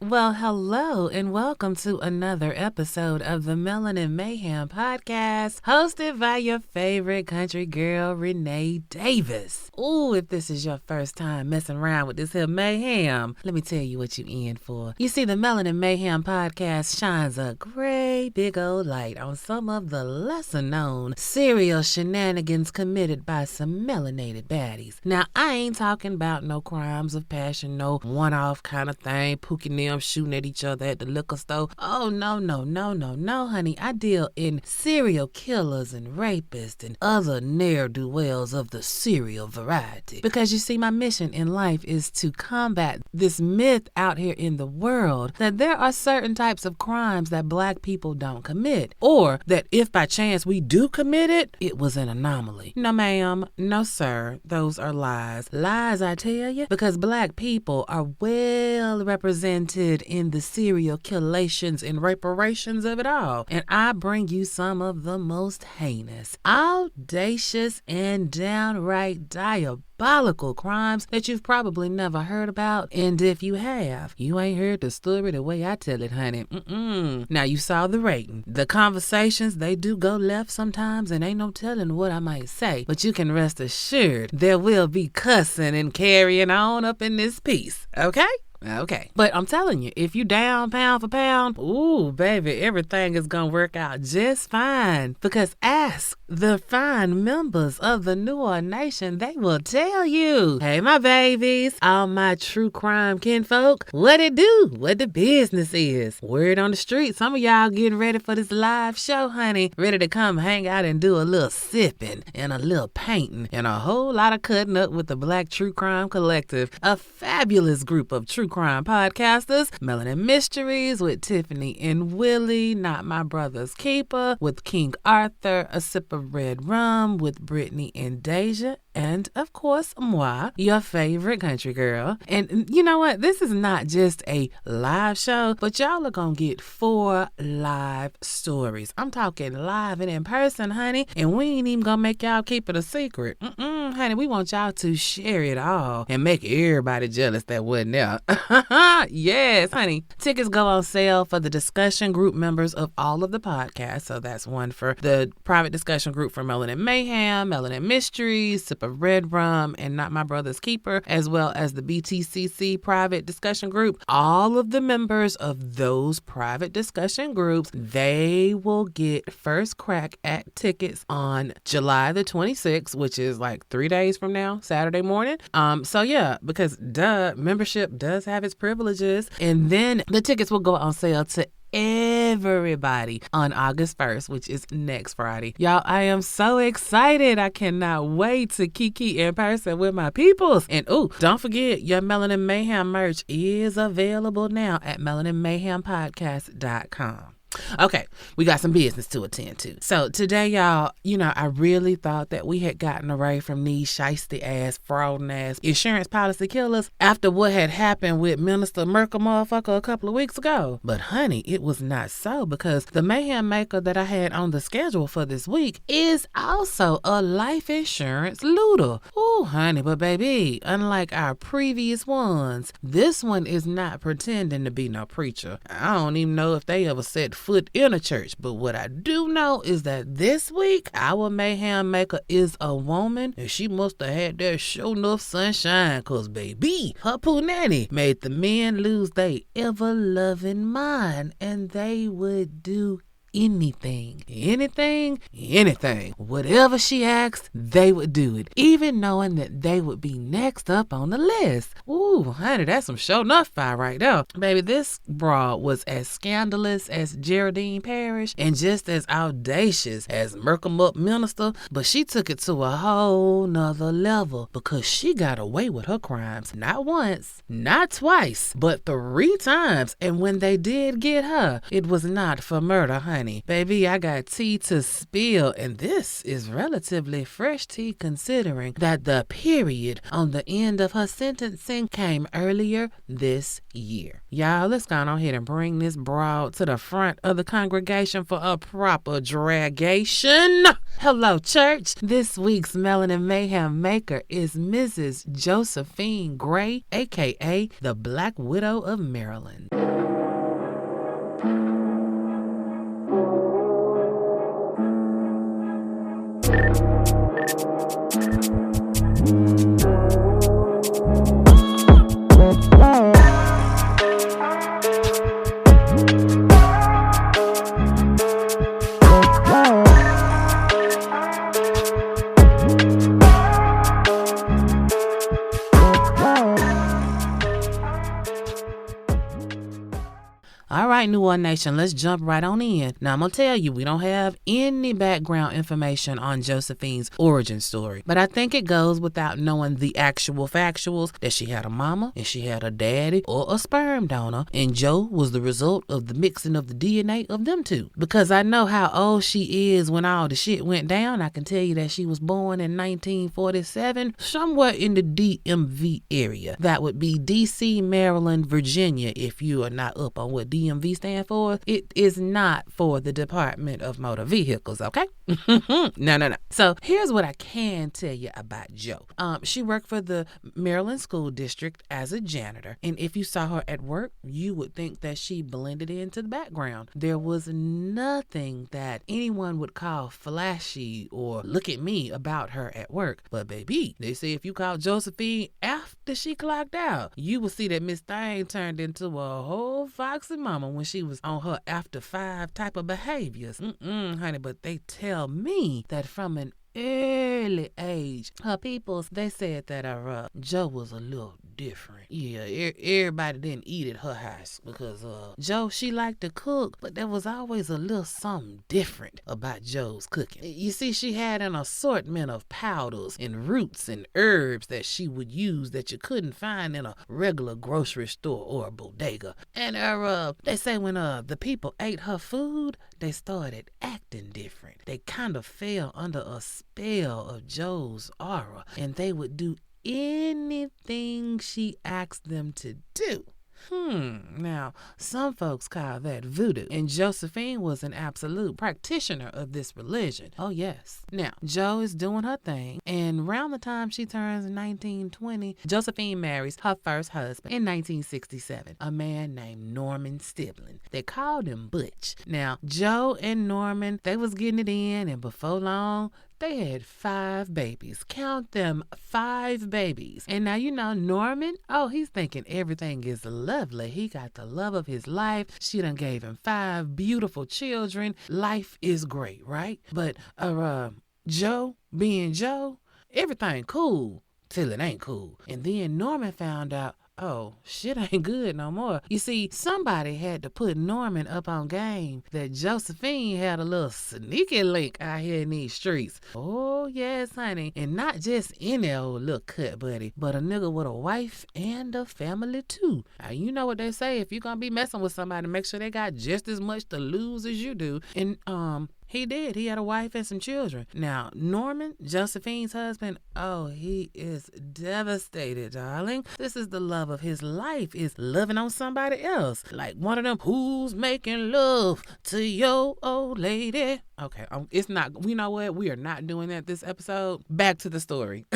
Well, hello and welcome to another episode of the Melanin Mayhem podcast, hosted by your favorite country girl, Renee Davis. Ooh, if this is your first time messing around with this here mayhem, let me tell you what you in for. You see, the Melanin Mayhem podcast shines a great big old light on some of the lesser known serial shenanigans committed by some melanated baddies. Now, I ain't talking about no crimes of passion, no one-off kind of thing, pooking them shooting at each other at the liquor store. Oh, no, honey. I deal in serial killers and rapists and other ne'er-do-wells of the serial variety. Because you see, my mission in life is to combat this myth out here in the world that there are certain types of crimes that black people don't commit, or that if by chance we do commit it, it was an anomaly. No, ma'am. No, sir. Those are lies. Lies, I tell you, because black people are well represented in the serial killations and reparations of it all. And I bring you some of the most heinous, audacious, and downright diabolical crimes that you've probably never heard about. And if you have, you ain't heard the story the way I tell it, honey. Now, you saw the rating. The conversations, they do go left sometimes, and ain't no telling what I might say. But you can rest assured there will be cussing and carrying on up in this piece, okay? Okay. But I'm telling you, if you down pound for pound, ooh, baby, everything is going to work out just fine. Because ask the fine members of the Noir Nation, they will tell you. Hey, my babies, all my true crime kinfolk, what it do, what the business is. Word on the street, some of y'all getting ready for this live show, honey. Ready to come hang out and do a little sipping and a little painting and a whole lot of cutting up with the Black True Crime Collective, a fabulous group of true crime podcasters. Melanin Mysteries with Tiffany and Willie, Not My Brother's Keeper with King Arthur, A Sip of Red Rum with Brittany and Deja, and of course, moi, your favorite country girl. And you know what? This is not just a live show, but y'all are gonna get 4 live stories. I'm talking live and in person, honey, and we ain't even gonna make y'all keep it a secret. Honey, we want y'all to share it all and make everybody jealous that wasn't there. Yes, honey. Tickets go on sale for the discussion group members of all of the podcasts. So that's one for the private discussion group for Melanin Mayhem, Melanin Mysteries, Sip of Red Rum, and Not My Brother's Keeper, as well as the BTCC private discussion group. All of the members of those private discussion groups, they will get first crack at tickets on July the 26th, which is like 3 days from now, Saturday morning. So yeah, because membership does have its privileges. And then the tickets will go on sale to everybody on August 1st, which is next Friday. Y'all, I am so excited. I cannot wait to kiki in person with my peoples. And ooh, don't forget, your Melanin Mayhem merch is available now at melaninmayhempodcast.com. Okay, we got some business to attend to. So today, y'all, I really thought that we had gotten away from these shiesty ass, frauding ass insurance policy killers after what had happened with Minister Merkel motherfucker a couple of weeks ago. But honey, it was not so, because the mayhem maker that I had on the schedule for this week is also a life insurance looter. Ooh, honey, but baby, unlike our previous ones, this one is not pretending to be no preacher. I don't even know if they ever set foot in a church, but what I do know is that this week our mayhem maker is a woman, and she must have had that show enough sunshine, cause baby, her punani made the men lose their ever loving mind, and they would do anything, whatever she asked, they would do it, even knowing that they would be next up on the list. Ooh, honey, that's some show enough fire right there. Baby, this broad was as scandalous as Geraldine Parrish and just as audacious as Merkel Minister, but she took it to a whole nother level because she got away with her crimes not once, not twice, but 3 times. And when they did get her, it was not for murder, honey. honey. Baby, I got tea to spill, and this is relatively fresh tea considering that the period on the end of her sentencing came earlier this year. Y'all, let's go on ahead and bring this broad to the front of the congregation for a proper dragation. Hello, church. This week's Melanin Mayhem maker is Mrs. Josephine Gray, aka the Black Widow of Maryland. All right, New Orleans Nation, let's jump right on in. Now, I'm going to tell you, we don't have any background information on Josephine's origin story, but I think it goes without knowing the actual factuals that she had a mama and she had a daddy or a sperm donor, and Joe was the result of the mixing of the DNA of them two. Because I know how old she is when all the shit went down, I can tell you that she was born in 1947, somewhere in the DMV area. That would be DC, Maryland, Virginia, if you are not up on what DMV stand for. It is not for the Department of Motor Vehicles, okay? No. So here's what I can tell you about Joe. She worked for the Maryland School District as a janitor, and if you saw her at work, you would think that she blended into the background. There was nothing that anyone would call flashy or look at me about her at work. But baby, they say if you call Josephine after she clocked out, you will see that Miss Thing turned into a whole foxy mama when she was on her after 5 type of behaviors. Honey, but they tell me that from an early age, her peoples, they said that Joe was a little different. Yeah, everybody didn't eat at her house because Joe, she liked to cook, but there was always a little something different about Joe's cooking. You see, she had an assortment of powders and roots and herbs that she would use that you couldn't find in a regular grocery store or a bodega. And they say when the people ate her food, they started acting different. They kind of fell under a spell of Joe's aura, and they would do anything she asked them to do. Now, some folks call that voodoo, and Josephine was an absolute practitioner of this religion. Oh, yes. Now, Joe is doing her thing, and around the time she turns 1920, Josephine marries her first husband in 1967, a man named Norman Stibling. They called him Butch. Now, Joe and Norman, they was getting it in, and before long, they had 5 babies. Count them, 5 babies. And now, you know, Norman, he's thinking everything is lovely. He got the love of his life. She done gave him 5 beautiful children. Life is great, right? But Joe, being Joe, everything cool till it ain't cool. And then Norman found out, oh, shit ain't good no more. You see, somebody had to put Norman up on game that Josephine had a little sneaky link out here in these streets. Oh, yes, honey. And not just any old little cut buddy, but a nigga with a wife and a family, too. Now, you know what they say, if you're gonna be messing with somebody, make sure they got just as much to lose as you do. And, he did. He had a wife and some children. Now, Norman, Josephine's husband, he is devastated, darling. This is the love of his life, is loving on somebody else. Like one of them, who's making love to your old lady? Okay, it's not, you know what? We are not doing that this episode. Back to the story.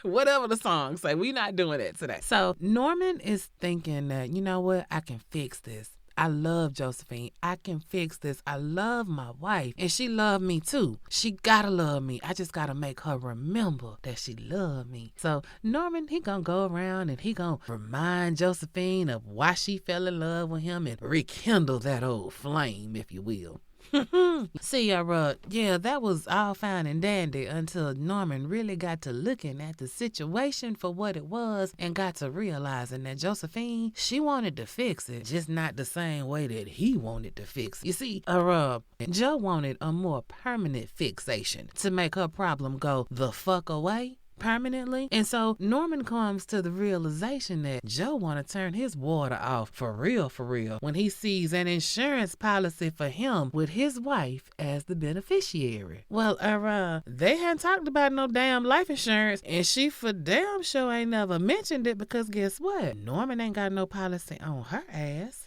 Whatever the song say, we not doing that today. So Norman is thinking that, you know what? I can fix this. I love Josephine. I can fix this. I love my wife, and she loved me too. She gotta love me. I just gotta make her remember that she loved me. So Norman, he gonna go around and he gonna remind Josephine of why she fell in love with him and rekindle that old flame, if you will. See, that was all fine and dandy until Norman really got to looking at the situation for what it was and got to realizing that Josephine, she wanted to fix it, just not the same way that he wanted to fix it. You see, Joe wanted a more permanent fixation to make her problem go the fuck away. permanently. And so Norman comes to the realization that Joe want to turn his water off for real, when he sees an insurance policy for him with his wife as the beneficiary. Well, they hadn't talked about no damn life insurance, and she for damn sure ain't never mentioned it, because guess what? Norman ain't got no policy on her ass.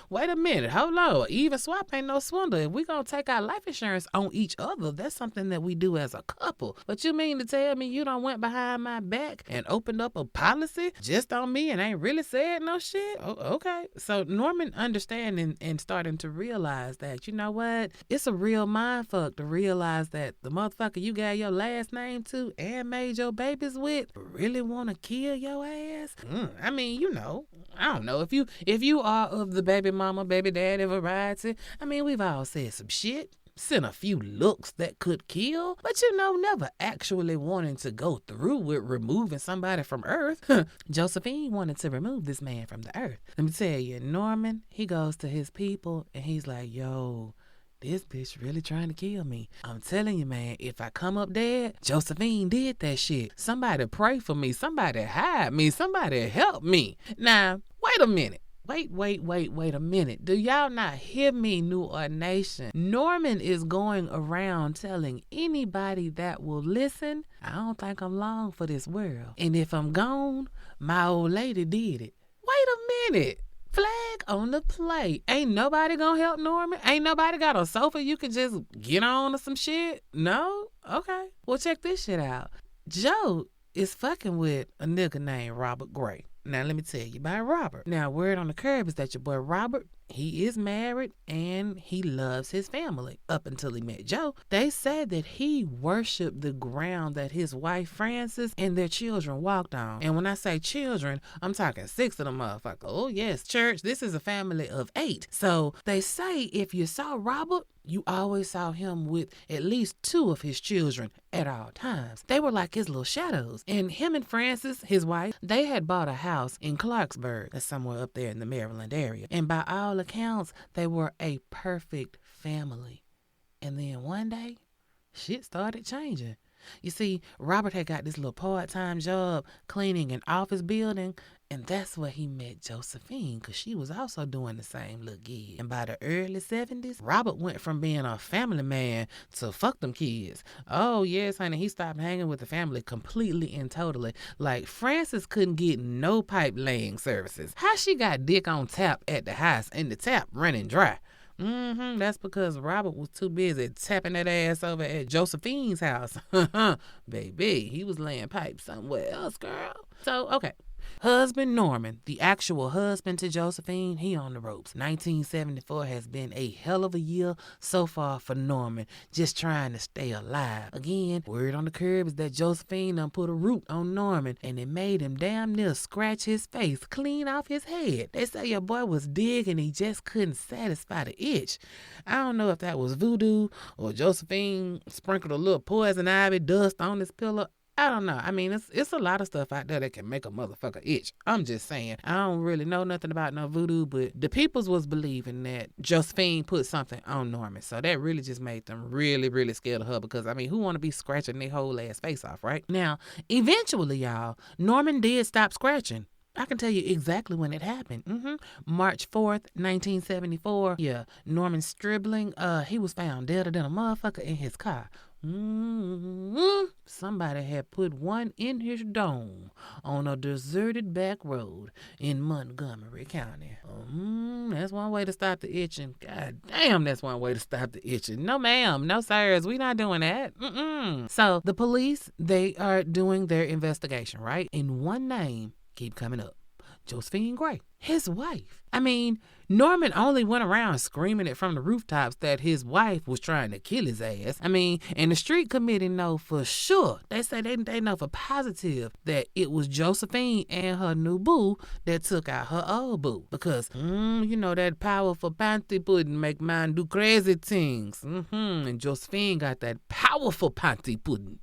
Wait a minute, hold on. Even swap ain't no swindle. If we gonna take our life insurance on each other, that's something that we do as a couple. But you mean to tell me you done went behind my back and opened up a policy just on me and ain't really said no shit? Oh, okay. So Norman understanding and starting to realize that, you know what? It's a real mindfuck to realize that the motherfucker you got your last name to and made your babies with really want to kill your ass. I mean, you know, I don't know. If you are of the baby mama, baby daddy variety, I mean, we've all said some shit, sent a few looks that could kill, but you know, never actually wanting to go through with removing somebody from Earth. Josephine wanted to remove this man from the Earth. Let me tell you, Norman, he goes to his people and he's like, yo, this bitch really trying to kill me. I'm telling you, man, if I come up dead, Josephine did that shit. Somebody pray for me. Somebody hide me. Somebody help me. Now, wait a minute. Wait a minute. Do y'all not hear me, New Orleans Nation? Norman is going around telling anybody that will listen, I don't think I'm long for this world. And if I'm gone, my old lady did it. Wait a minute. Flag on the plate. Ain't nobody gonna help Norman? Ain't nobody got a sofa you can just get on or some shit? No? Okay. Well, check this shit out. Joe is fucking with a nigga named Robert Gray. Now, let me tell you about Robert. Now, word on the curb is that your boy Robert, he is married and he loves his family up until he met Joe. They said that he worshiped the ground that his wife Frances and their children walked on. And when I say children, I'm talking 6 of them motherfuckers. Oh, yes, church, this is a family of 8. So they say if you saw Robert, you always saw him with at least 2 of his children at all times. They were like his little shadows. And him and Frances, his wife, they had bought a house in Clarksburg, that's somewhere up there in the Maryland area. And by all accounts, they were a perfect family. And then one day, shit started changing. You see, Robert had got this little part-time job cleaning an office building, and that's where he met Josephine, because she was also doing the same little gig. And by the early 70s, Robert went from being a family man to fuck them kids. Oh, yes, honey, he stopped hanging with the family completely and totally. Like, Frances couldn't get no pipe laying services. How she got dick on tap at the house and the tap running dry? That's because Robert was too busy tapping that ass over at Josephine's house. Baby, he was laying pipe somewhere else, girl. So, okay. Husband Norman, the actual husband to Josephine, he on the ropes. 1974 has been a hell of a year so far for Norman, just trying to stay alive. Again, word on the curb is that Josephine done put a root on Norman, and it made him damn near scratch his face clean off his head. They say your boy was digging, he just couldn't satisfy the itch. I don't know if that was voodoo or Josephine sprinkled a little poison ivy dust on his pillow. I don't know. I mean, it's a lot of stuff out there that can make a motherfucker itch. I'm just saying. I don't really know nothing about no voodoo, but the peoples was believing that Josephine put something on Norman. So that really just made them really, really scared of her, because, I mean, who want to be scratching their whole ass face off, right? Now, eventually, y'all, Norman did stop scratching. I can tell you exactly when it happened. March 4th, 1974. Yeah, Norman Stribling, he was found deader than a motherfucker in his car. Somebody had put one in his dome on a deserted back road in Montgomery County. That's one way to stop the itching. God damn, that's one way to stop the itching. No, ma'am. No, sirs. We not doing that. So the police, they are doing their investigation, right? And one name keep coming up. Josephine Gray, his wife. I mean, Norman only went around screaming it from the rooftops that his wife was trying to kill his ass. I mean, and the street committee know for sure. They say they know for positive that it was Josephine and her new boo that took out her old boo. Because, you know, that powerful panty pudding make man do crazy things. And Josephine got that powerful panty pudding.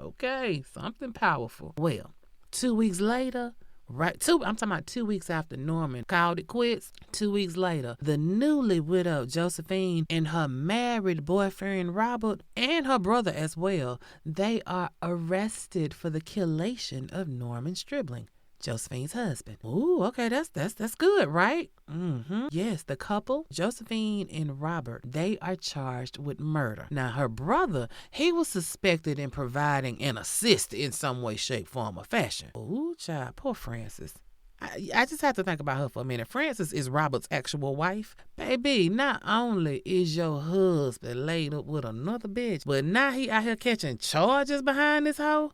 Okay, something powerful. Well, 2 weeks later, I'm talking about 2 weeks after Norman called it quits. 2 weeks later, the newly widowed Josephine and her married boyfriend Robert and her brother as well, they are arrested for the killation of Norman Stribling, Josephine's husband. Ooh, okay, that's good, right? Yes, the couple, Josephine and Robert, they are charged with murder. Now, her brother, he was suspected in providing an assist in some way, shape, form, or fashion. Ooh, child, poor Frances. I just have to think about her for a minute. Frances is Robert's actual wife. Baby, not only is your husband laid up with another bitch, but now he out here catching charges behind this hoe.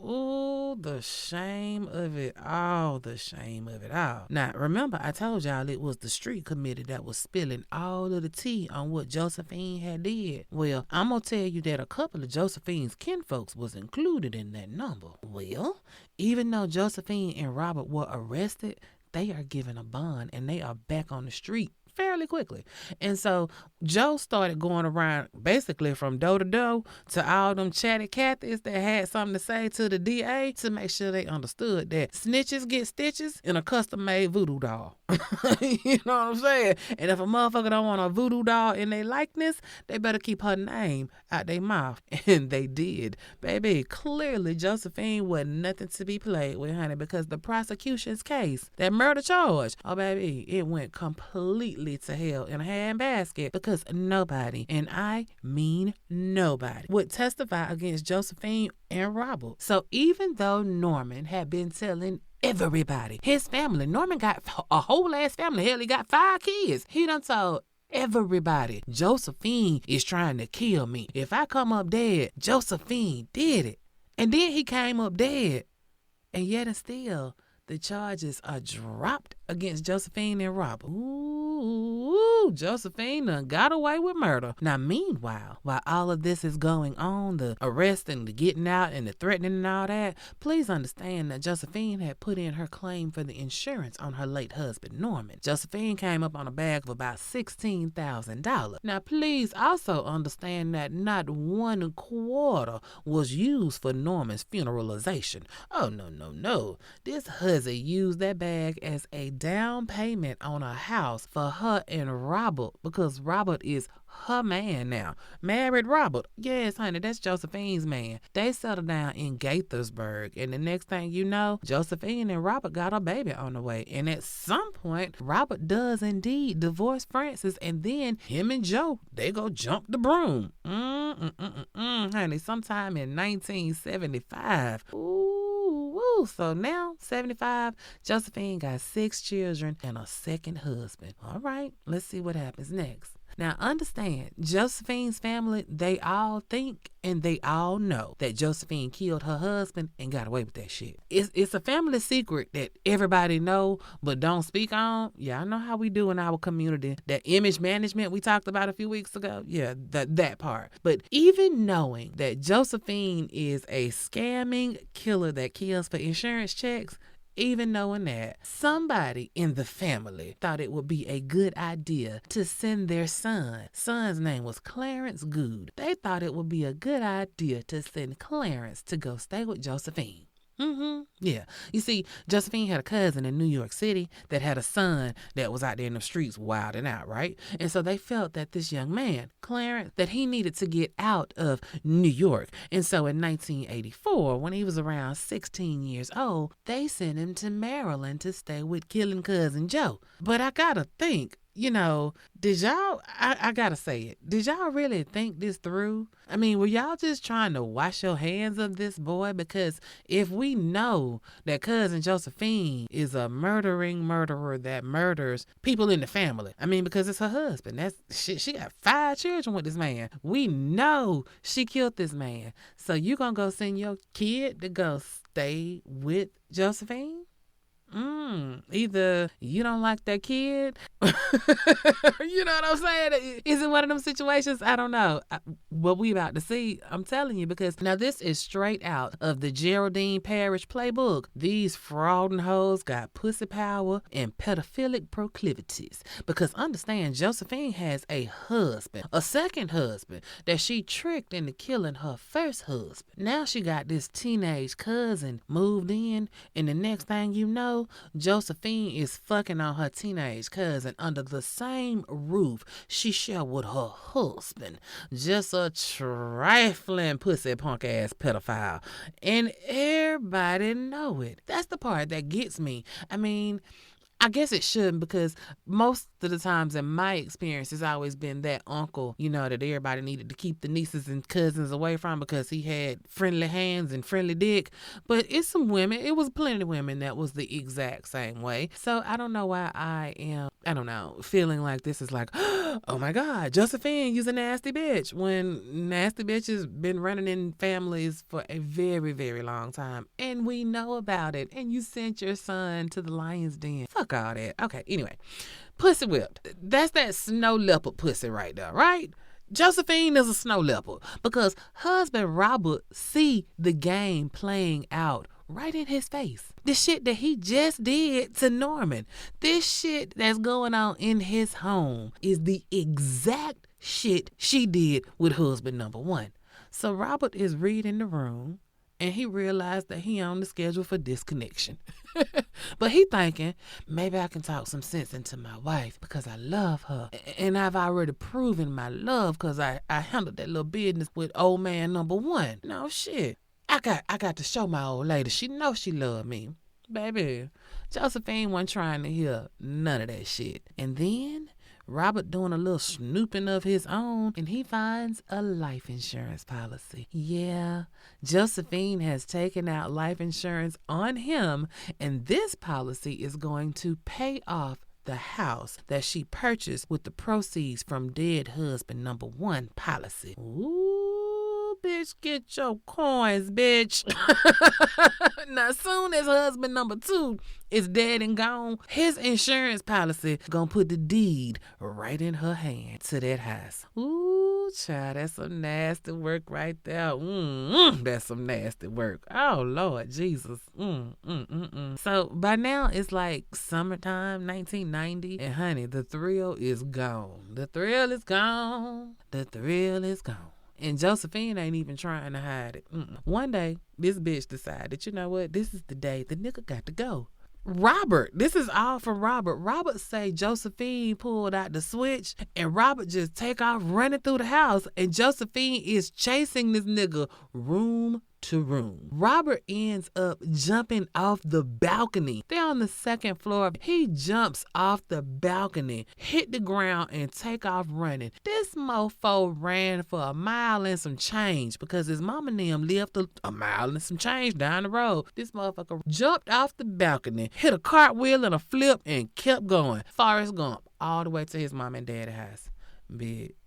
Ooh, the shame of it all, the shame of it all. Now, remember, I told y'all it was the street committee that was spilling all of the tea on what Josephine had did. Well, I'm going to tell you that a couple of Josephine's kinfolks was included in that number. Well, even though Josephine and Robert were arrested, they are given a bond and they are back on the street fairly quickly. And so Joe started going around basically from door to door to all them chatty Cathys that had something to say to the DA to make sure they understood that snitches get stitches in a custom-made voodoo doll. You know what I'm saying? And if a motherfucker don't want a voodoo doll in their likeness, they better keep her name out their mouth. And they did. Baby, clearly Josephine wasn't nothing to be played with, honey, because the prosecution's case, that murder charge, oh baby, it went completely to hell in a handbasket because nobody, and I mean nobody, would testify against Josephine and Robert. So even though Norman had been telling everybody, his family, Norman got a whole ass family, hell, he got 5 kids. He done told everybody, Josephine is trying to kill me. If I come up dead, Josephine did it. And then he came up dead. And yet and still, the charges are dropped against Josephine and Robert. Ooh, Josephine done got away with murder. Now, meanwhile, while all of this is going on, the arrest and the getting out and the threatening and all that, please understand that Josephine had put in her claim for the insurance on her late husband, Norman. Josephine came up on a bag of about $16,000. Now, please also understand that not 1/4 was used for Norman's funeralization. Oh, no. This hussy used that bag as a down payment on a house for her and Robert, because Robert is her man now. Married Robert. Yes, honey, that's Josephine's man. They settled down in Gaithersburg, and the next thing you know, Josephine and Robert got a baby on the way. And at some point, Robert does indeed divorce Frances, and then him and Joe, they go jump the broom. Honey, sometime in 1975. Ooh, so now, 75, Josephine got 6 children and a second husband. All right, let's see what happens next. Now, understand, Josephine's family, they all think and they all know that Josephine killed her husband and got away with that shit. It's a family secret that everybody know but don't speak on. Yeah, I know how we do in our community. That image management we talked about a few weeks ago. Yeah, that part. But even knowing that Josephine is a scamming killer that kills for insurance checks, even knowing that, somebody in the family thought it would be a good idea to send their son. Son's name was Clarence Good. They thought it would be a good idea to send Clarence to go stay with Josephine. Yeah. You see, Josephine had a cousin in New York City that had a son that was out there in the streets wilding out, right? And so they felt that this young man, Clarence, that he needed to get out of New York. And so in 1984, when he was around 16 years old, they sent him to Maryland to stay with killing cousin Joe. But I gotta think, did y'all, I gotta say it, did y'all really think this through? I mean, were y'all just trying to wash your hands of this boy? Because if we know that cousin Josephine is a murderer that murders people in the family, I mean, because it's her husband, she got 5 children with this man. We know she killed this man. So you gonna go send your kid to go stay with Josephine? Either you don't like that kid, you know what I'm saying? Is it one of them situations? I don't know. What we about to see, I'm telling you, because now this is straight out of the Geraldine Parish playbook. These frauding hoes got pussy power and pedophilic proclivities. Because understand, Josephine has a husband, a second husband, that she tricked into killing her first husband. Now she got this teenage cousin moved in, and the next thing you know, Josephine is fucking on her teenage cousin under the same roof she share with her husband. Just a trifling pussy punk ass pedophile. And everybody know it. That's the part that gets me. I mean, I guess it shouldn't, because most of the times in my experience, it's always been that uncle, that everybody needed to keep the nieces and cousins away from because he had friendly hands and friendly dick. But it's some women, it was plenty of women that was the exact same way. So I don't know why I am, feeling like this is like, oh my God, Josephine, you's a nasty bitch, when nasty bitches been running in families for a very, very long time. And we know about it. And you sent your son to the lion's den. Fuck all that. Okay, anyway. Pussy whipped. That's that snow leopard pussy right there, right? Josephine is a snow leopard because husband Robert see the game playing out right in his face. The shit that he just did to Norman. This shit that's going on in his home is the exact shit she did with husband number one. So Robert is reading the room, and he realized that he on the schedule for disconnection. But he thinking, maybe I can talk some sense into my wife because I love her. And I've already proven my love because I handled that little business with old man number one. No shit. I got to show my old lady. She knows she love me. Baby, Josephine wasn't trying to hear none of that shit. And then Robert doing a little snooping of his own, and he finds a life insurance policy. Yeah, Josephine has taken out life insurance on him, and this policy is going to pay off the house that she purchased with the proceeds from dead husband number one policy. Ooh, bitch, get your coins, bitch. Now, soon as husband number two is dead and gone, his insurance policy gonna put the deed right in her hand to that house. Ooh, child, that's some nasty work right there. That's some nasty work. Oh, Lord Jesus. So by now, it's like summertime, 1990, and honey, the thrill is gone. The thrill is gone. The thrill is gone. And Josephine ain't even trying to hide it. One day, this bitch decided, you know what? This is the day the nigga got to go. Robert, this is all from Robert. Robert say Josephine pulled out the switch, and Robert just take off running through the house, and Josephine is chasing this nigga room to room. Robert ends up jumping off the balcony. They're on the second floor. He jumps off the balcony, hit the ground, and take off running. This mofo ran for a mile and some change because his mama and them lived a mile and some change down the road. This motherfucker jumped off the balcony, hit a cartwheel and a flip, and kept going. Forrest Gump, all the way to his mom and dad's house. Big.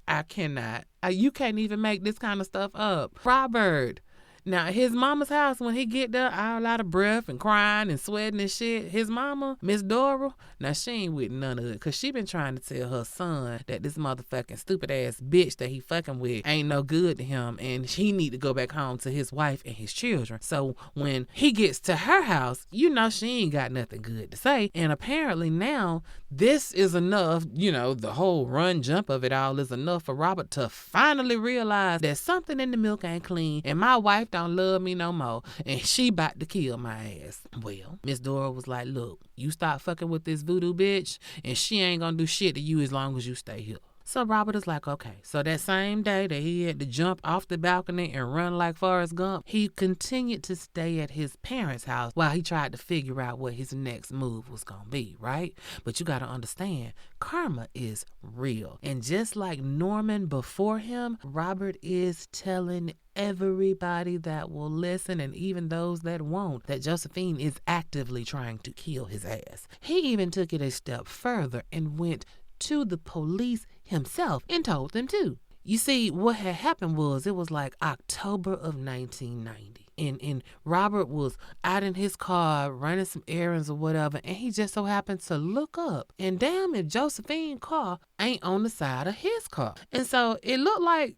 I cannot. You can't even make this kind of stuff up. Robert. Now, his mama's house, when he get there, all out of breath and crying and sweating and shit, his mama, Miss Dora, now she ain't with none of it because she been trying to tell her son that this motherfucking stupid ass bitch that he fucking with ain't no good to him and he need to go back home to his wife and his children. So when he gets to her house, she ain't got nothing good to say. And apparently now this is enough, the whole run jump of it all is enough for Robert to finally realize that something in the milk ain't clean and my wife don't love me no more and she about to kill my ass. Well, Miss Dora was like, look, you stop fucking with this voodoo bitch and she ain't gonna do shit to you as long as you stay here. So Robert is like, okay. So that same day that he had to jump off the balcony and run like Forrest Gump, he continued to stay at his parents' house while he tried to figure out what his next move was going to be, right? But you got to understand, karma is real. And just like Norman before him, Robert is telling everybody that will listen and even those that won't that Josephine is actively trying to kill his ass. He even took it a step further and went to the police himself and told them too. You see, what had happened was it was like October of 1990. And Robert was out in his car running some errands or whatever, and he just so happened to look up, and damn if Josephine's car ain't on the side of his car. And so it looked like,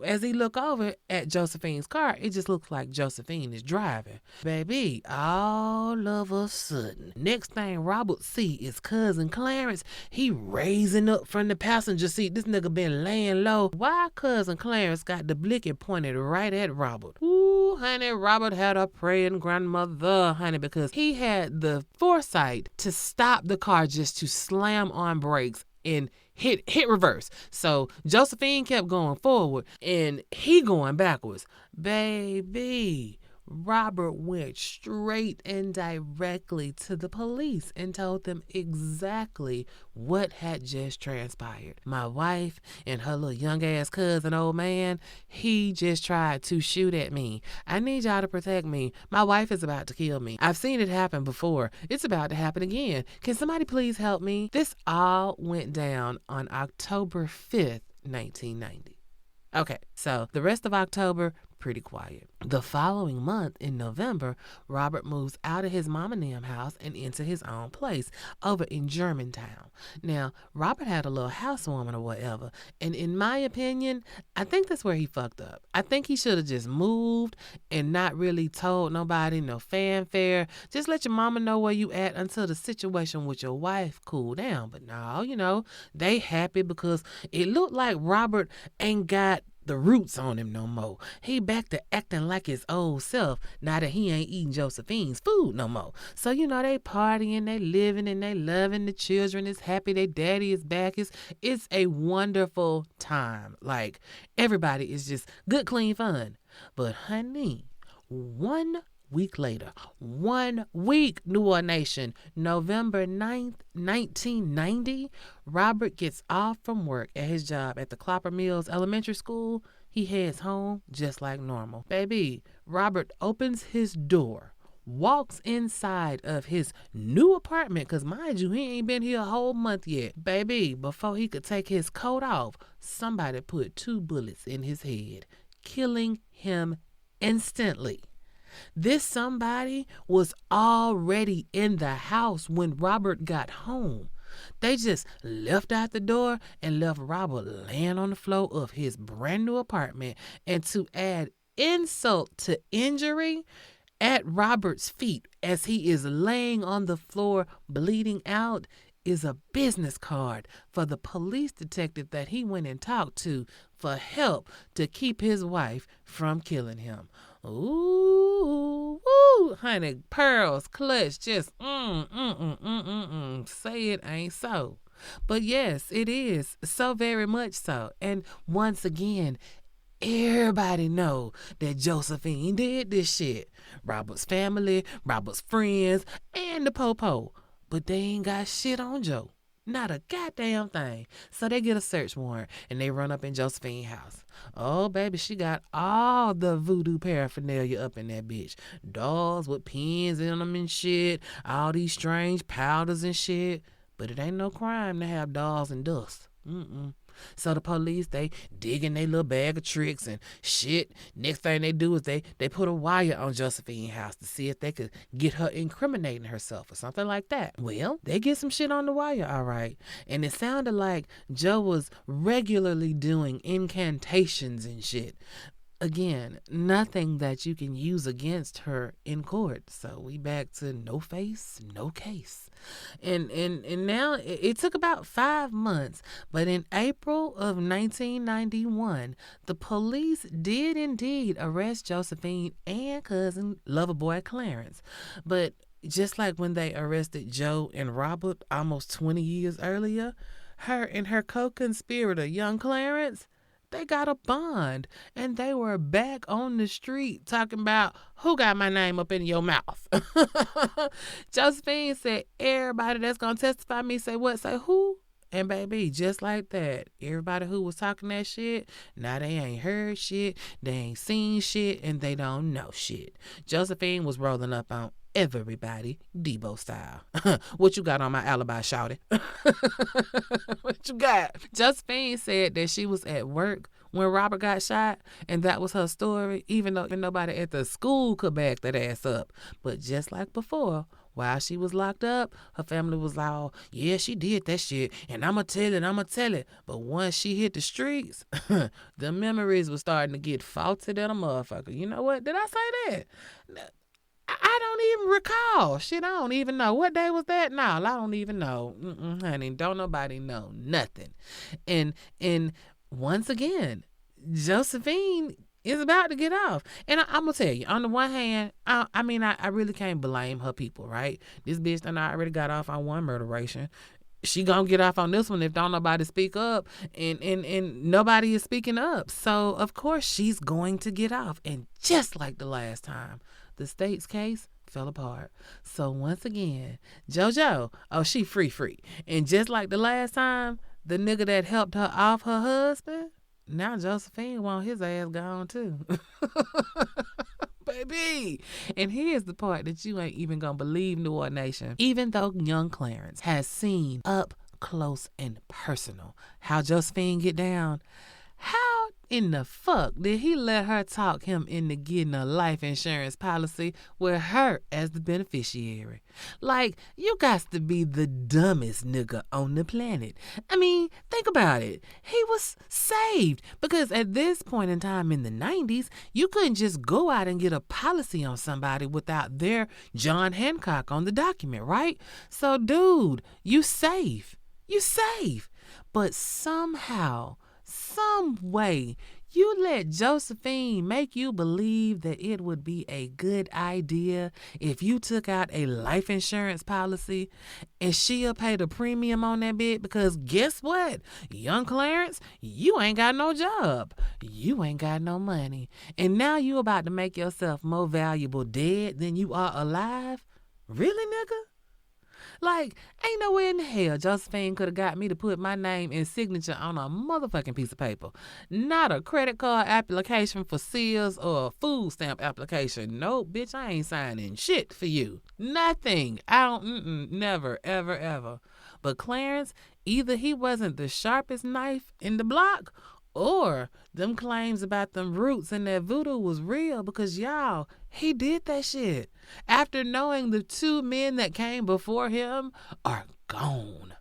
as he looked over at Josephine's car, it just looks like Josephine is driving. Baby, all of a sudden, next thing Robert see is cousin Clarence. He raising up from the passenger seat. This nigga been laying low. Why cousin Clarence got the blicky pointed right at Robert? Ooh, honey, Robert had a praying grandmother, honey, because he had the foresight to stop the car just to slam on brakes and hit reverse. So Josephine kept going forward and he going backwards. Baby, Robert went straight and directly to the police and told them exactly what had just transpired. My wife and her little young ass cousin, old man, he just tried to shoot at me. I need y'all to protect me. My wife is about to kill me. I've seen it happen before. It's about to happen again. Can somebody please help me? This all went down on October 5th, 1990. Okay, so the rest of October, pretty quiet. The following month, in November, Robert moves out of his mama and them house and into his own place over in Germantown. Now, Robert had a little housewarming or whatever, and in my opinion, I think that's where he fucked up. I think he should have just moved and not really told nobody, no fanfare. Just let your mama know where you at until the situation with your wife cool down. But no, they happy because it looked like Robert ain't got the roots on him no more. He back to acting like his old self now that he ain't eating Josephine's food no more. So, they partying, they living, and they loving. The children is happy. Their daddy is back. It's a wonderful time. Like, everybody is just good, clean fun. But, honey, 1 week later, 1 week, New Orleans Nation, November 9th, 1990, Robert gets off from work at his job at the Clopper Mills Elementary School. He heads home just like normal. Baby, Robert opens his door, walks inside of his new apartment, because mind you, he ain't been here a whole month yet. Baby, before he could take his coat off, somebody put 2 bullets in his head, killing him instantly. This somebody was already in the house when Robert got home. They just left out the door and left Robert laying on the floor of his brand new apartment. And to add insult to injury, at Robert's feet as he is laying on the floor bleeding out is a business card for the police detective that he went and talked to for help to keep his wife from killing him. Ooh, woo, honey, pearls clutch, just say it ain't so. But yes, it is, so very much so. And once again, everybody know that Josephine did this shit. Robert's family, Robert's friends, and the po-po. But they ain't got shit on Joe. Not a goddamn thing. So they get a search warrant and they run up in Josephine's house. Oh, baby, she got all the voodoo paraphernalia up in that bitch. Dolls with pins in them and shit. All these strange powders and shit. But it ain't no crime to have dolls and dust. So the police, they dig in their little bag of tricks and shit. Next thing they do is they put a wire on Josephine's house to see if they could get her incriminating herself or something like that. Well, they get some shit on the wire, all right. And it sounded like Joe was regularly doing incantations and shit. Again, nothing that you can use against her in court. So we back to no face, no case. And now it took about 5 months, but in April of 1991, the police did indeed arrest Josephine and cousin Loverboy Clarence. But just like when they arrested Joe and Robert almost 20 years earlier, her and her co-conspirator, young Clarence, they got a bond, and they were back on the street talking about who got my name up in your mouth. Josephine said, everybody that's going to testify me say what? Say who? And baby, just like that, everybody who was talking that shit, now they ain't heard shit, they ain't seen shit, and they don't know shit. Josephine was rolling up on everybody, Debo style. What you got on my alibi, shawty? What you got? Josephine said that she was at work when Robert got shot, and that was her story, even though nobody at the school could back that ass up. But just like before, while she was locked up, her family was like, oh, yeah, she did that shit, and I'ma tell it. But once she hit the streets, the memories were starting to get faulty than a motherfucker. You know what? Did I say that? I don't even recall. Shit, I don't even know. What day was that? No, I don't even know. Honey, don't nobody know nothing. And once again, Josephine is about to get off. And I'm going to tell you, on the one hand, I really can't blame her people, right? This bitch done already got off on one murderation. She gonna get off on this one if don't nobody speak up, and nobody is speaking up. So, of course, she's going to get off. And just like the last time, the state's case fell apart. So once again, JoJo, oh, she free. And just like the last time, the nigga that helped her off her husband, now Josephine want his ass gone too. Baby. And here's the part that you ain't even gonna believe, New Orleans Nation. Even though young Clarence has seen up close and personal how Josephine get down, how in the fuck did he let her talk him into getting a life insurance policy with her as the beneficiary? Like, you got to be the dumbest nigga on the planet. I mean, think about it. He was saved because at this point in time in the 90s, you couldn't just go out and get a policy on somebody without their John Hancock on the document, right? So, dude, you safe. You safe. But somehow, some way, you let Josephine make you believe that it would be a good idea if you took out a life insurance policy and she'll pay the premium on that bit, because guess what? Young Clarence, you ain't got no job. You ain't got no money. And now you about to make yourself more valuable dead than you are alive? Really, nigga? Like, ain't no way in hell Josephine could have got me to put my name and signature on a motherfucking piece of paper. Not a credit card application for Sears or a food stamp application. Nope, bitch, I ain't signing shit for you. Nothing. I don't, never, ever. But Clarence, either he wasn't the sharpest knife in the block, or them claims about them roots and that voodoo was real, because y'all, he did that shit after knowing the two men that came before him are gone.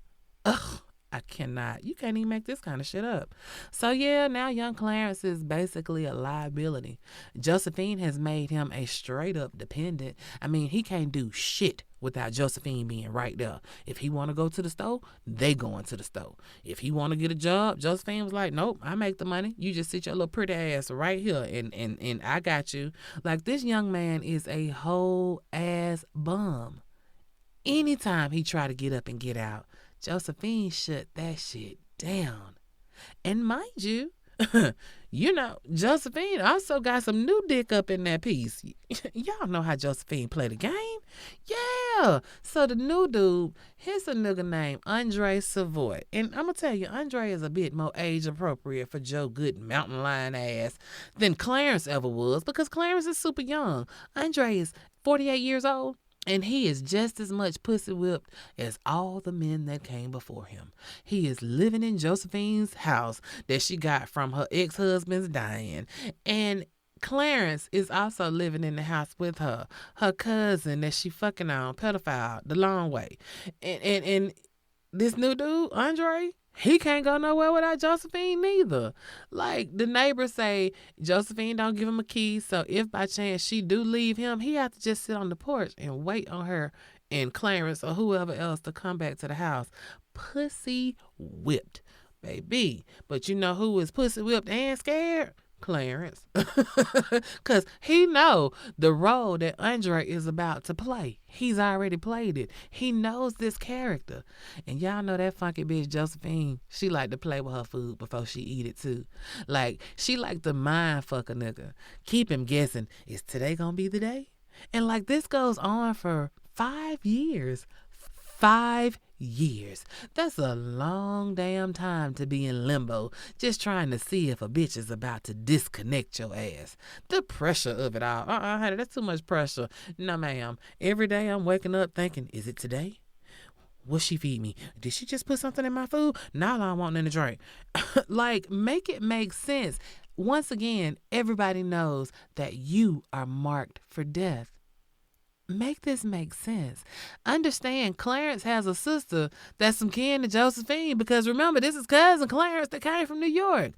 Ugh, I cannot. You can't even make this kind of shit up. So yeah, now young Clarence is basically a liability. Josephine has made him a straight up dependent. I mean, he can't do shit without Josephine being right there. If he want to go to the store, they going to the store. If he want to get a job, Josephine was like, nope, I make the money. You just sit your little pretty ass right here and I got you. Like, this young man is a whole ass bum. Anytime he try to get up and get out, Josephine shut that shit down. And mind you, you know, Josephine also got some new dick up in that piece. Y'all know how Josephine play the game? Yeah. So the new dude, here's a nigga named Andre Savoy. And I'm going to tell you, Andre is a bit more age appropriate for Joe Good mountain lion ass than Clarence ever was, because Clarence is super young. Andre is 48 years old. And he is just as much pussy whipped as all the men that came before him. He is living in Josephine's house that she got from her ex-husband's dying. And Clarence is also living in the house with her cousin that she fucking on, pedophile, the long way. And this new dude, Andre, he can't go nowhere without Josephine neither. Like, the neighbors say Josephine don't give him a key, so if by chance she do leave him, he have to just sit on the porch and wait on her and Clarence or whoever else to come back to the house. Pussy whipped, baby. But you know who is pussy whipped and scared? Clarence. Because he know the role that Andre is about to play. He's already played it. He knows this character. And y'all know that funky bitch Josephine, she like to play with her food before she eat it too. Like, she like to mind fuck a nigga. Keep him guessing, is today gonna be the day? And like, this goes on for 5 years. 5 years. That's a long damn time to be in limbo, just trying to see if a bitch is about to disconnect your ass. The pressure of it all. Honey, that's too much pressure. No, ma'am. Every day I'm waking up thinking, is it today? What she feed me? Did she just put something in my food? Now I don't want nothing to drink. Like, make it make sense. Once again, everybody knows that you are marked for death. Make this make sense. Understand, Clarence has a sister that's some kin to Josephine, because remember, this is cousin Clarence that came from New York.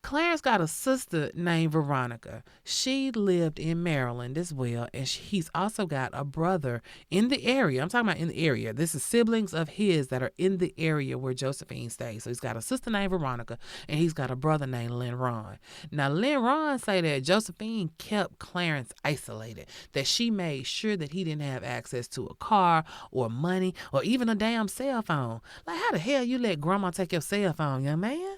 Clarence got a sister named Veronica. She lived in Maryland as well, and he's also got a brother in the area. I'm talking about in the area. This is siblings of his that are in the area where Josephine stays. So he's got a sister named Veronica, and he's got a brother named Lynn Ron. Now, Lynn Ron say that Josephine kept Clarence isolated, that she made sure that he didn't have access to a car or money or even a damn cell phone. Like, how the hell you let grandma take your cell phone, young man?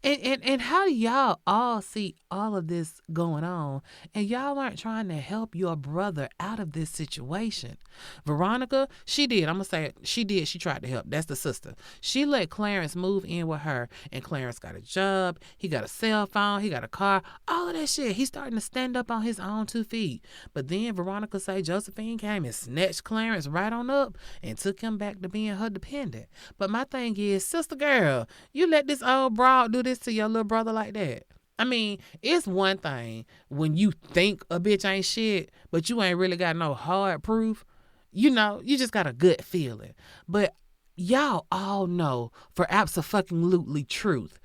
And how do y'all all see all of this going on and y'all aren't trying to help your brother out of this situation? Veronica, she did. I'm going to say it. She did. She tried to help. That's the sister. She let Clarence move in with her, and Clarence got a job. He got a cell phone. He got a car. All of that shit. He's starting to stand up on his own 2 feet. But then Veronica say Josephine came and snatched Clarence right on up and took him back to being her dependent. But my thing is, sister girl, you let this old broad do this to your little brother like that? I mean, it's one thing when you think a bitch ain't shit, but you ain't really got no hard proof. You know, you just got a good feeling. But y'all all know for absolutely truth,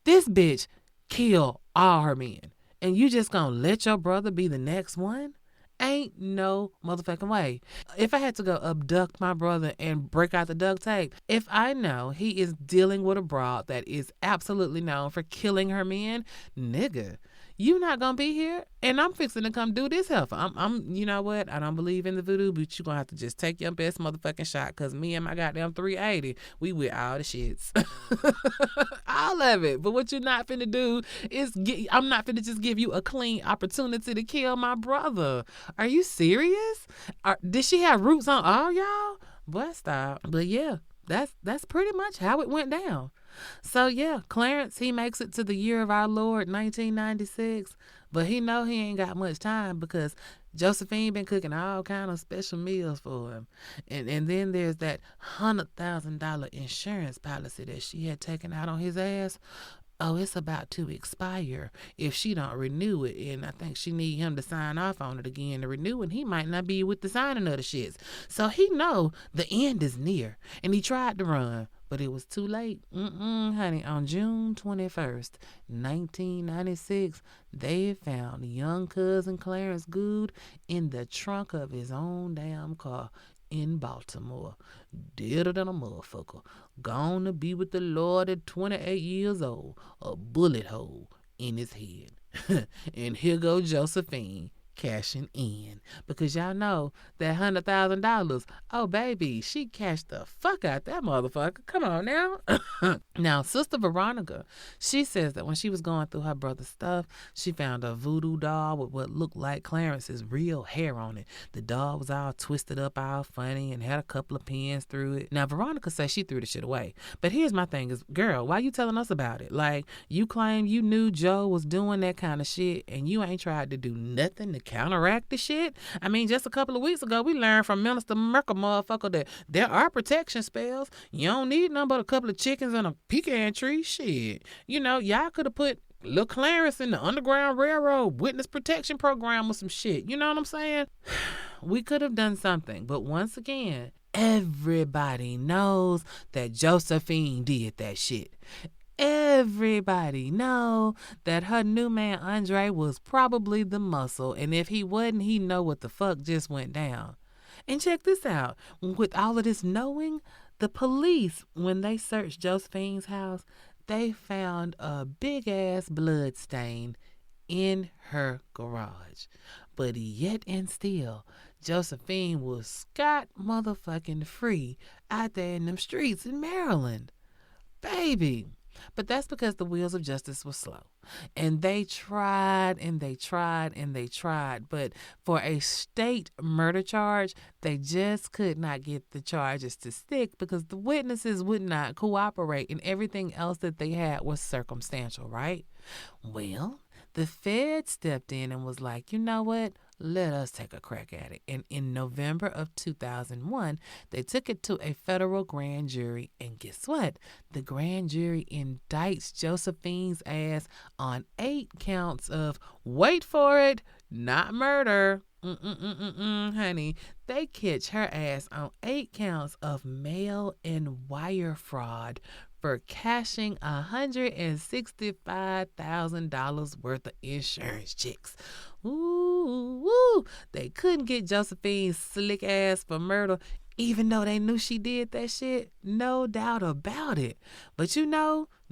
this bitch killed all her men. And you just gonna let your brother be the next one? Ain't no motherfucking way. If I had to go abduct my brother and break out the duct tape, if I know he is dealing with a broad that is absolutely known for killing her men, nigga, you not gonna be here, and I'm fixing to come do this heifer. I'm you know what? I don't believe in the voodoo, but you gonna have to just take your best motherfucking shot, because me and my goddamn 380, we with all the shits. All of it. But what you're not finna do is, I'm not finna just give you a clean opportunity to kill my brother. Are you serious? Did she have roots on all y'all? Boy, stop. But yeah, that's pretty much how it went down. So yeah, Clarence, he makes it to the year of our Lord 1996, but he know he ain't got much time because Josephine been cooking all kind of special meals for him. And then there's that $100,000 insurance policy that she had taken out on his ass. Oh, it's about to expire if she don't renew it. And I think she need him to sign off on it again to renew, and he might not be with the signing of the shits. So he know the end is near, and he tried to run, but it was too late. Honey, on June 21st, 1996, they found young cousin Clarence Good in the trunk of his own damn car in Baltimore, deader than a motherfucker, gone to be with the Lord at 28 years old, a bullet hole in his head. And here go Josephine cashing in, because y'all know that $100,000. Oh baby, she cashed the fuck out that motherfucker. Come on now. Now, Sister Veronica, she says that when she was going through her brother's stuff, she found a voodoo doll with what looked like Clarence's real hair on it. The doll was all twisted up, all funny, and had a couple of pins through it. Now, Veronica says she threw the shit away. But here's my thing is, girl, why you telling us about it? Like, you claim you knew Joe was doing that kind of shit, and you ain't tried to do nothing to counteract the shit. I mean, just a couple of weeks ago, we learned from Minister Merkel, motherfucker, that there are protection spells. You don't need nothing but a couple of chickens and a pecan tree. Shit. You know, y'all could have put Lil Clarence in the Underground Railroad Witness Protection Program or some shit. You know what I'm saying? We could have done something. But once again, everybody knows that Josephine did that shit. Everybody know that her new man Andre was probably the muscle, and if he wasn't, he know what the fuck just went down. And check this out. With all of this knowing, the police, when they searched Josephine's house, they found a big-ass blood stain in her garage. But yet and still, Josephine was scot motherfucking free out there in them streets in Maryland. Baby. But that's because the wheels of justice were slow. And they tried and they tried and they tried. But for a state murder charge, they just could not get the charges to stick because the witnesses would not cooperate, and everything else that they had was circumstantial, right? Well, the Fed stepped in and was like, you know what? Let us take a crack at it. And in November of 2001, they took it to a federal grand jury. And guess what? The grand jury indicts Josephine's ass on 8 counts of, wait for it, not murder. Honey, they catch her ass on 8 counts of mail and wire fraud for cashing $165,000 worth of insurance checks. Ooh, they couldn't get Josephine's slick ass for murder, even though they knew she did that shit. No doubt about it. But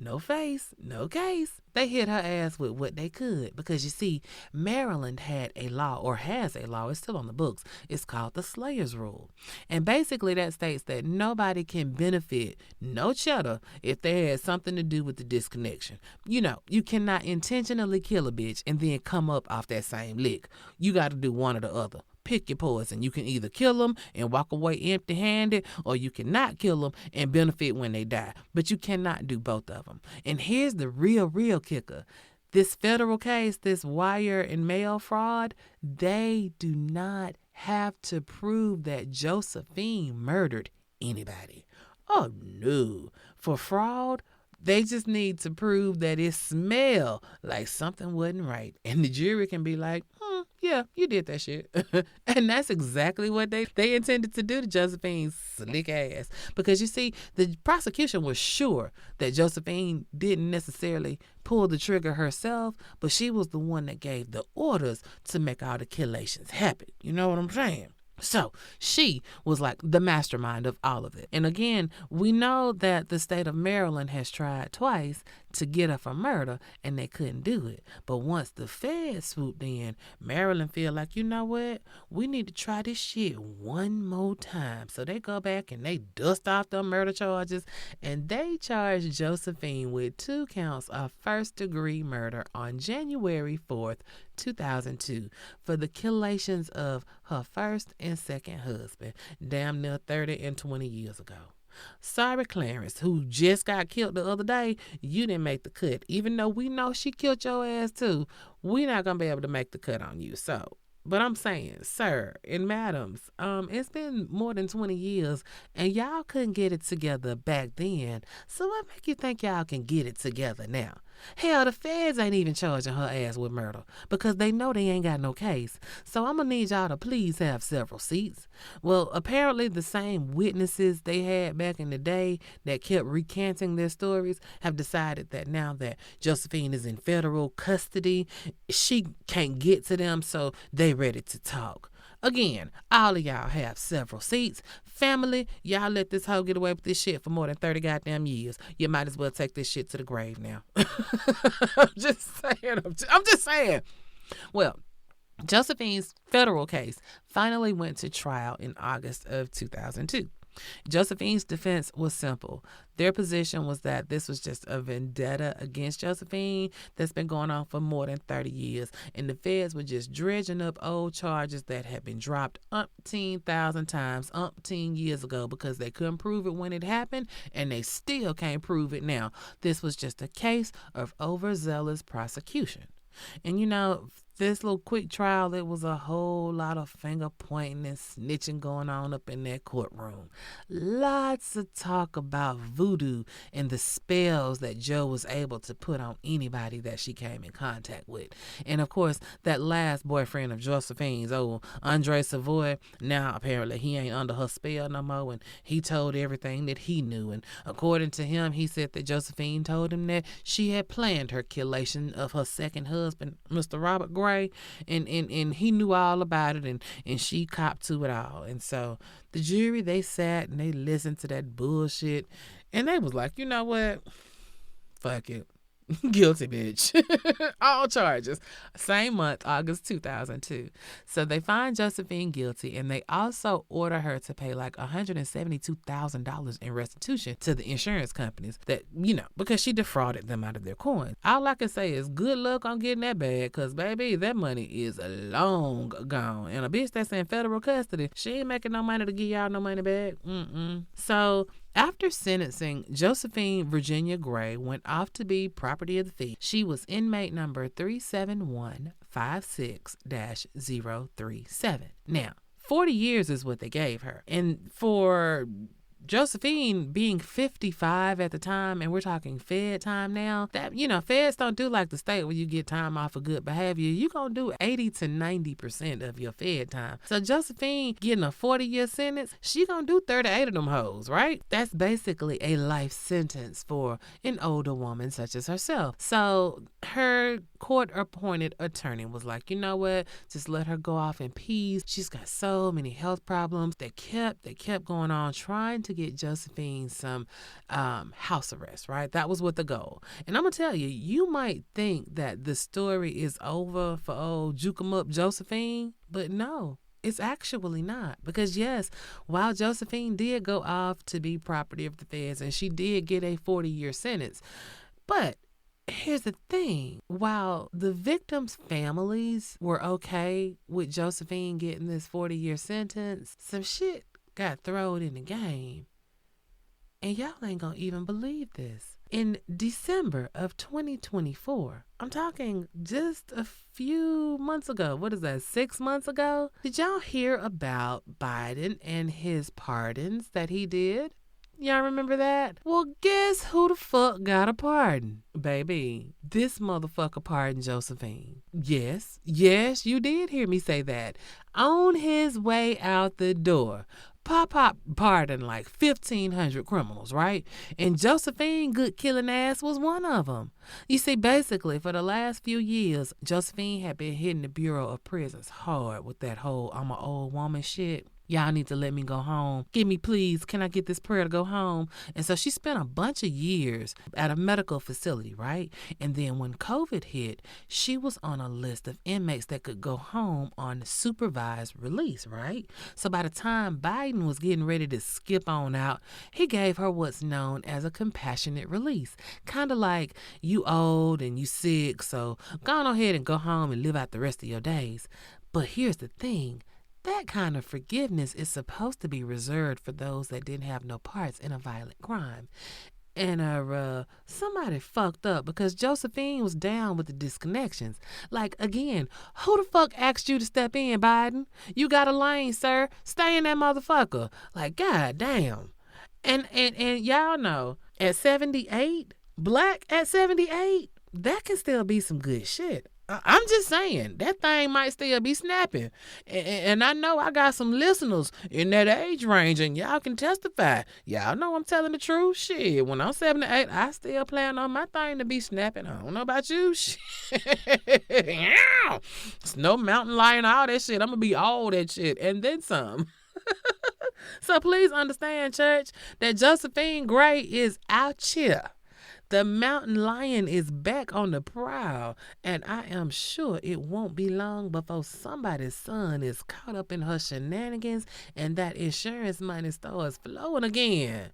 no face, no case. They hit her ass with what they could because, you see, Maryland had a law, or has a law, it's still on the books. It's called the Slayer's Rule. And basically that states that nobody can benefit no cheddar if they had something to do with the disconnection. You cannot intentionally kill a bitch and then come up off that same lick. You got to do one or the other. Pick your poison. You can either kill them and walk away empty-handed, or you cannot kill them and benefit when they die. But you cannot do both of them. And here's the real kicker. This federal case, this wire and mail fraud, they do not have to prove that Josephine murdered anybody. Oh, no. For fraud, they just need to prove that it smelled like something wasn't right. And the jury can be like, yeah, you did that shit. And that's exactly what they intended to do to Josephine's slick ass. Because, you see, the prosecution was sure that Josephine didn't necessarily pull the trigger herself, but she was the one that gave the orders to make all the killations happen. You know what I'm saying? So she was like the mastermind of all of it. And again, we know that the state of Maryland has tried twice to get her for murder, and they couldn't do it. But once the feds swooped in, Maryland feel like, you know what? We need to try this shit one more time. So they go back and they dust off the murder charges, and they charge Josephine with 2 counts of first-degree murder on January 4th, 2002 for the killations of her first and second husband, damn near 30 and 20 years ago. Sorry, Clarence, who just got killed the other day, you didn't make the cut. Even though we know she killed your ass too, we're not going to be able to make the cut on you. So, but I'm saying, sir and madams, it's been more than 20 years and y'all couldn't get it together back then. So what make you think y'all can get it together now? Hell, the feds ain't even charging her ass with murder because they know they ain't got no case. So I'm going to need y'all to please have several seats. Well, apparently the same witnesses they had back in the day that kept recanting their stories have decided that now that Josephine is in federal custody, she can't get to them, so they ready to talk. Again, all of y'all have several seats. Family, y'all let this hoe get away with this shit for more than 30 goddamn years. You might as well take this shit to the grave now. I'm just saying. Well, Josephine's federal case finally went to trial in August of 2002. Josephine's defense was simple. Their position was that this was just a vendetta against Josephine that's been going on for more than 30 years, and the feds were just dredging up old charges that had been dropped umpteen thousand times, umpteen years ago because they couldn't prove it when it happened, and they still can't prove it now. This was just a case of overzealous prosecution. And this little quick trial, there was a whole lot of finger pointing and snitching going on up in that courtroom. Lots of talk about voodoo and the spells that Joe was able to put on anybody that she came in contact with. And of course, that last boyfriend of Josephine's, Andre Savoy, now apparently he ain't under her spell no more, and he told everything that he knew. And according to him, he said that Josephine told him that she had planned her killation of her second husband, Mr. Robert Gray, and he knew all about it, and she copped to it all. And so the jury, they sat and they listened to that bullshit, and they was like, you know what? Fuck it. Guilty, bitch. All charges. Same month, August 2002. So they find Josephine guilty, and they also order her to pay like $172,000 in restitution to the insurance companies that, because she defrauded them out of their coins. All I can say is good luck on getting that bag, because, baby, that money is long gone. And a bitch that's in federal custody, she ain't making no money to give y'all no money back. So after sentencing, Josephine Virginia Gray went off to be property of the thief. She was inmate number 371 56-037. Now, 40 years is what they gave her. And for Josephine being 55 at the time, and we're talking Fed time now, that, Feds don't do like the state where you get time off for good behavior. You're going to do 80 to 90% of your Fed time. So Josephine getting a 40-year sentence, she going to do 38 of them hoes, right? That's basically a life sentence for an older woman such as herself. So her court-appointed attorney was like, you know what? Just let her go off in peace. She's got so many health problems. They kept going on trying to get Josephine some house arrest, right? That was what the goal. And I'm going to tell you, you might think that the story is over for old juke 'em up Josephine, but no. It's actually not. Because yes, while Josephine did go off to be property of the feds and she did get a 40-year sentence, but here's the thing. While the victims' families were okay with Josephine getting this 40-year sentence, some shit got thrown in the game. And y'all ain't gonna even believe this. In December of 2024, I'm talking just a few months ago. What is that, 6 months ago? Did y'all hear about Biden and his pardons that he did? Y'all remember that? Well, guess who the fuck got a pardon? Baby, this motherfucker pardoned Josephine. Yes, you did hear me say that. On his way out the door, Pop pardoned like 1,500 criminals, right? And Josephine good killing ass was one of them. You see, basically, for the last few years, Josephine had been hitting the Bureau of Prisons hard with that whole I'm an old woman shit. Y'all need to let me go home. Give me, please. Can I get this prayer to go home? And so she spent a bunch of years at a medical facility, right? And then when COVID hit, she was on a list of inmates that could go home on supervised release, right? So by the time Biden was getting ready to skip on out, he gave her what's known as a compassionate release. Kind of like, you old and you sick, so go on ahead and go home and live out the rest of your days. But here's the thing. That kind of forgiveness is supposed to be reserved for those that didn't have no parts in a violent crime. And somebody fucked up because Josephine was down with the disconnections. Like, again, who the fuck asked you to step in, Biden? You got a lane, sir. Stay in that motherfucker. Like, god damn. And y'all know, at 78, black at 78, that can still be some good shit. I'm just saying, that thing might still be snapping. And I know I got some listeners in that age range, and y'all can testify. Y'all know I'm telling the truth. Shit, when I'm 78, I still plan on my thing to be snapping. I don't know about you. Shit. Snow mountain lion, all that shit. I'm going to be all that shit, and then some. So please understand, church, that Josephine Gray is out here. The mountain lion is back on the prowl, and I am sure it won't be long before somebody's son is caught up in her shenanigans and that insurance money starts flowing again.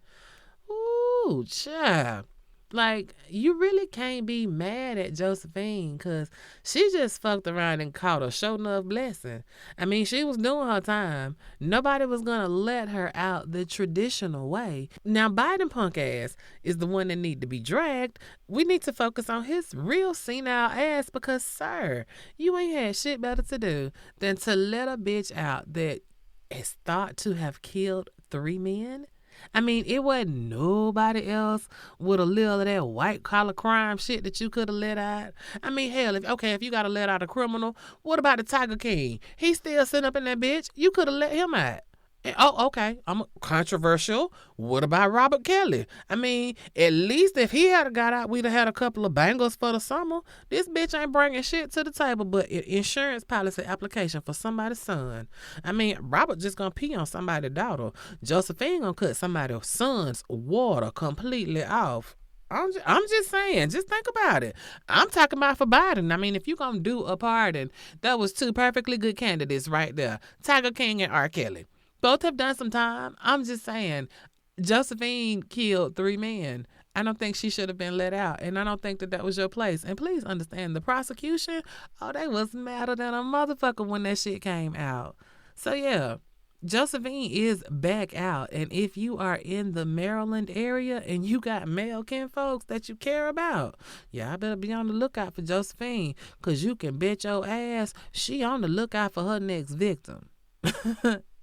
Ooh, child. Like, you really can't be mad at Josephine because she just fucked around and caught a sure enough blessing. I mean, she was doing her time. Nobody was going to let her out the traditional way. Now, Biden punk ass is the one that need to be dragged. We need to focus on his real senile ass because, sir, you ain't had shit better to do than to let a bitch out that is thought to have killed 3 men. I mean, it wasn't nobody else with a little of that white-collar crime shit that you could have let out. I mean, hell, if you got to let out a criminal, what about the Tiger King? He's still sitting up in that bitch. You could have let him out. Oh, okay. I'm controversial. What about Robert Kelly? I mean, at least if he had got out, we'd have had a couple of bangles for the summer. This bitch ain't bringing shit to the table but an insurance policy application for somebody's son. I mean, Robert just gonna pee on somebody's daughter. Josephine gonna cut somebody's son's water completely off. I'm just saying, just think about it. I'm talking about for Biden. I mean, if you're going to do a pardon, that was 2 perfectly good candidates right there. Tiger King and R. Kelly. Both have done some time. I'm just saying, Josephine killed 3 men. I don't think she should have been let out, and I don't think that was your place. And please understand, the prosecution, they was madder than a motherfucker when that shit came out. So, yeah, Josephine is back out, and if you are in the Maryland area and you got male kinfolks that you care about, y'all better be on the lookout for Josephine, because you can bet your ass she on the lookout for her next victim.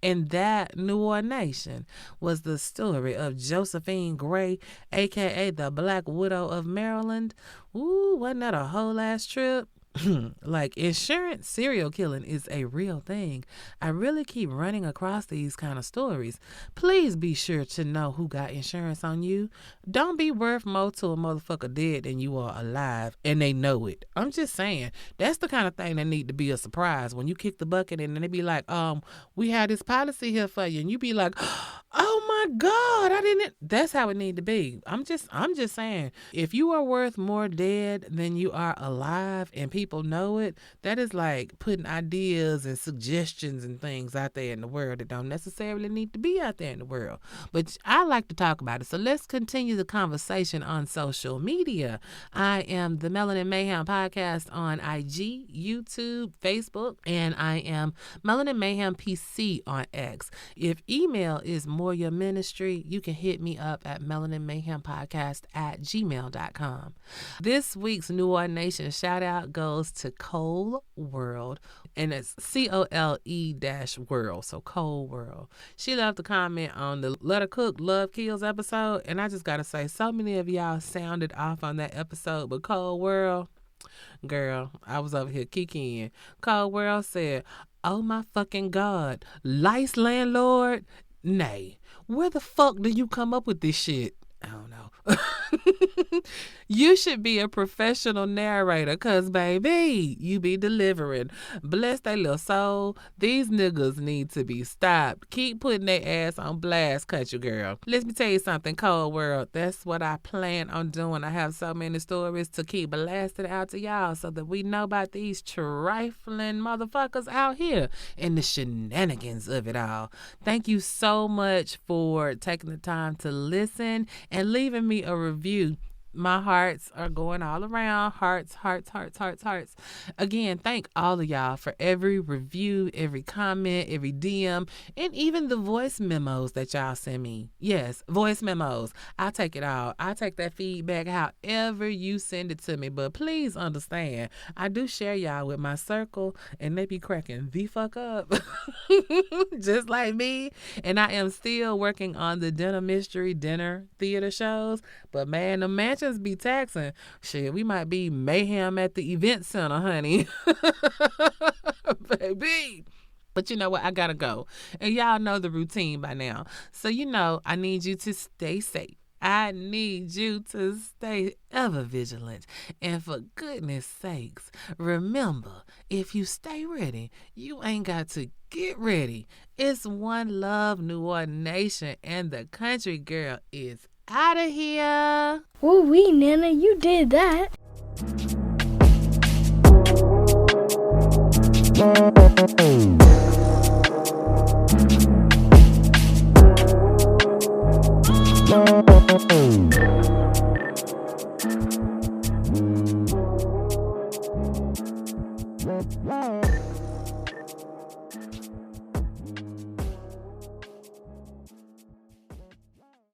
And that New Orleans Nation was the story of Josephine Gray, a.k.a. the Black Widow of Maryland. Ooh, wasn't that a whole ass trip? Like, insurance serial killing is a real thing. I really keep running across these kind of stories. Please be sure to know who got insurance on you. Don't be worth more to a motherfucker dead than you are alive, and they know it. I'm just saying, that's the kind of thing that need to be a surprise when you kick the bucket and then they be like, we have this policy here for you, and you be like, oh my God, I didn't. That's how it need to be. I'm just saying, if you are worth more dead than you are alive and people know it, that is like putting ideas and suggestions and things out there in the world that don't necessarily need to be out there in the world. But I like to talk about it. So let's continue the conversation on social media. I am the Melanin Mayhem Podcast on IG, YouTube, Facebook, and I am Melanin Mayhem PC on X. If email is more your ministry, you can hit me up at melaninmayhempodcast@gmail.com. This week's New Orleans Nation shout out goes to Cole World, and it's COLE-world, so Cole World. She left a comment on the Let Her Cook Love Kills episode, and I just gotta say, so many of y'all sounded off on that episode, but Cole World, girl, I was over here kicking. Cole World said, oh my fucking God, lice landlord? Nay, where the fuck do you come up with this shit? I don't know. You should be a professional narrator, cause baby, you be delivering. Bless their little soul. These niggas need to be stopped. Keep putting their ass on blast, country girl. Let me tell you something, Cold World. That's what I plan on doing. I have so many stories to keep blasting out to y'all so that we know about these trifling motherfuckers out here and the shenanigans of it all. Thank you so much for taking the time to listen and leaving me a review. My hearts are going all around. Hearts. Again, thank all of y'all for every review, every comment, every DM, and even the voice memos that y'all send me. Yes, voice memos. I take it all. I take that feedback however you send it to me. But please understand, I do share y'all with my circle, and they be cracking the fuck up. Just like me. And I am still working on the Dinner Mystery Dinner Theater shows. But man, the mansions be taxing. Shit, we might be mayhem at the event center, honey. Baby. But you know what? I gotta go. And y'all know the routine by now. So I need you to stay safe. I need you to stay ever vigilant. And for goodness sakes, remember, if you stay ready, you ain't got to get ready. It's one love, New Orleans Nation, and the country girl is out of here. Woo-wee, Nana, you did that.